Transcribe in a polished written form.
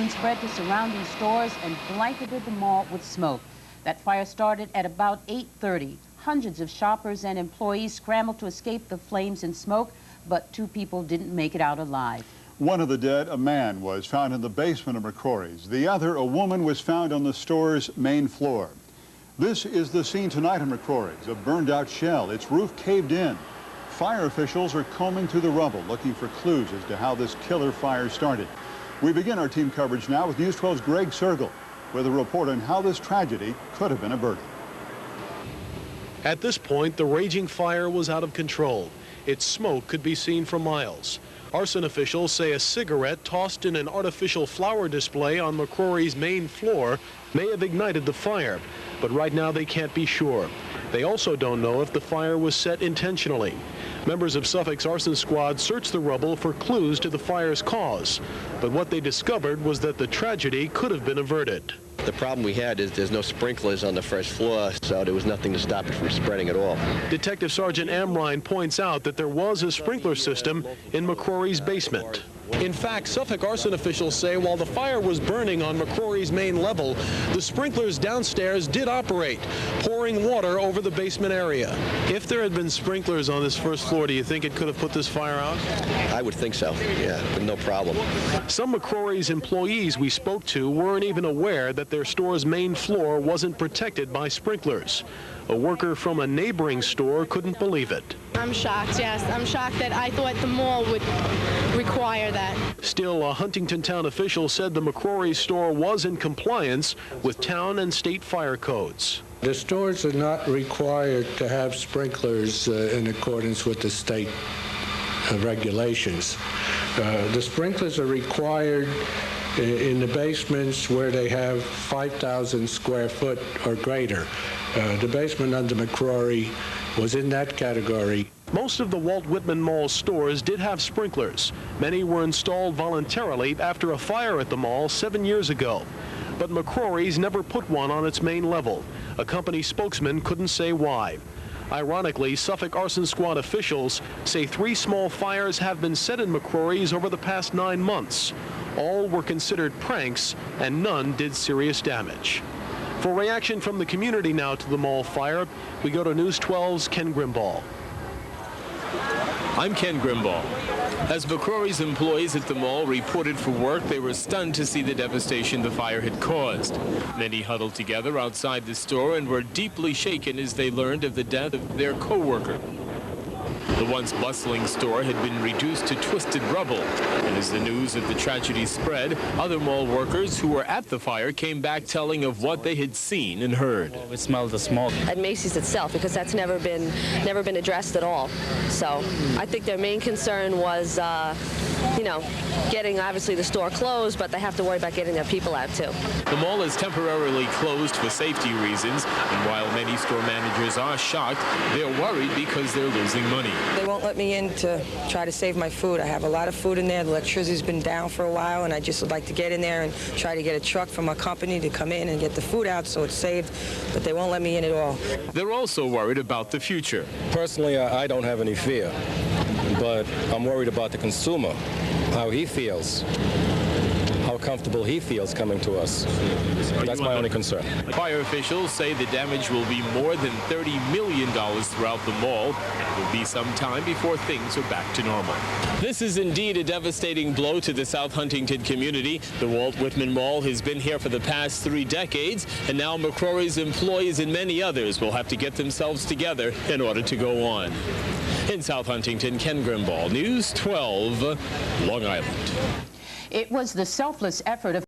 Spread to surrounding stores and blanketed the mall with smoke. That fire started at about 8:30. Hundreds of shoppers and employees scrambled to escape the flames and smoke, but 2 people didn't make it out alive. One of the dead, a man, was found in the basement of McCrory's. The other, a woman, was found on the store's main floor. This is the scene tonight in McCrory's, a burned-out shell. Its roof caved in. Fire officials are combing through the rubble, looking for clues as to how this killer fire started. We begin our team coverage now with News 12's Greg Sergel with a report on how this tragedy could have been averted. At this point, the raging fire was out of control. Its smoke could be seen for miles. Arson officials say a cigarette tossed in an artificial flower display on McCrory's main floor may have ignited the fire, but right now they can't be sure. They also don't know if the fire was set intentionally. Members of Suffolk's arson squad searched the rubble for clues to the fire's cause, but what they discovered was that the tragedy could have been averted. The problem we had is there's no sprinklers on the first floor, so there was nothing to stop it from spreading at all. Detective Sergeant Amrine points out that there was a sprinkler system in McCrory's basement. In fact, Suffolk arson officials say while the fire was burning on McCrory's main level, the sprinklers downstairs did operate, pouring water over the basement area. If there had been sprinklers on this first floor, do you think it could have put this fire out? I would think so, yeah, but no problem. Some McCrory's employees we spoke to weren't even aware that their store's main floor wasn't protected by sprinklers. A worker from a neighboring store couldn't believe it. I'm shocked, yes. I'm shocked that I thought the mall would require that. Still, a Huntington town official said the McCrory's store was in compliance with town and state fire codes. The stores are not required to have sprinklers in accordance with the state regulations. The sprinklers are required in the basements where they have 5,000 square foot or greater. The basement under McCrory was in that category. Most of the Walt Whitman Mall stores did have sprinklers. Many were installed voluntarily after a fire at the mall 7 years ago. But McCrory's never put one on its main level. A company spokesman couldn't say why. Ironically, Suffolk arson squad officials say 3 small fires have been set in McCrory's over the past 9 months. All were considered pranks, and none did serious damage. For reaction from the community now to the mall fire, we go to News 12's Ken Grimbaugh. I'm Ken Grimbaugh. As McCrory's employees at the mall reported for work, they were stunned to see the devastation the fire had caused. Many huddled together outside the store and were deeply shaken as they learned of the death of their co-worker. The once bustling store had been reduced to twisted rubble, and as the news of the tragedy spread, other mall workers who were at the fire came back telling of what they had seen and heard. We smelled the smoke. At Macy's itself, because that's never been addressed at all. So I think their main concern was, getting obviously the store closed, but they have to worry about getting their people out too. The mall is temporarily closed for safety reasons, and while many store managers are shocked, they're worried because they're losing money. They won't let me in to try to save my food. I have a lot of food in there. The electricity's been down for a while, and I just would like to get in there and try to get a truck from a company to come in and get the food out so it's saved, but they won't let me in at all. They're also worried about the future. Personally, I don't have any fear, but I'm worried about the consumer, how he feels, how comfortable he feels coming to us. That's my only concern. Fire officials say the damage will be more than $30 million throughout the mall. It will be some time before things are back to normal. This is indeed a devastating blow to the South Huntington community. The Walt Whitman Mall has been here for the past 3 decades, and now McCrory's employees and many others will have to get themselves together in order to go on. In South Huntington, Ken Grimbaugh, News 12, Long Island. It was the selfless effort of